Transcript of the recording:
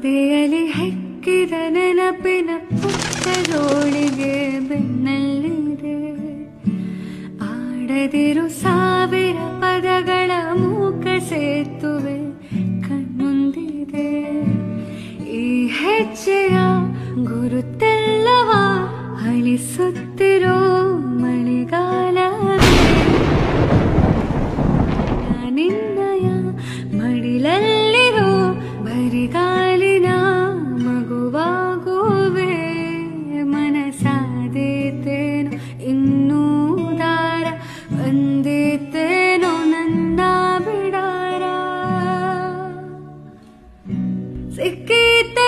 ಎದೆಯಲ್ಲಿ ಹೆಕ್ಕಿದ ನೆನಪಿನ ಪುಟ್ಟ ಜೋಳಿಗೆ ಬೆನ್ನಲ್ಲಿದೆ. ಆಡದಿರು ಸಾವಿರ ಪದಗಳ ಮೂಕ ಸೇತುವೆ ಕಣ್ಮುಂದಿದೆ. ಈ ಹೆಜ್ಜೆಯ ಗುರುತೆಲ್ಲವ ಅಳಿಸುತ್ತಿರೋ ಮಳೆಗಾಲವೇ. ನಿನ್ನಯ ಮಡಿಲಲ್ಲಿರೋ ಬರಿಗಾಲಿನ ಮಗುವಾಗುವೆ. ಮನಸಾದೀತೇನೋ ಇನ್ನೂ ದಾರ ಬಂದೀತೇನೋ ನನ್ನ ಬಿಡಾರ. ಸಿಕ್ಕೀತೆ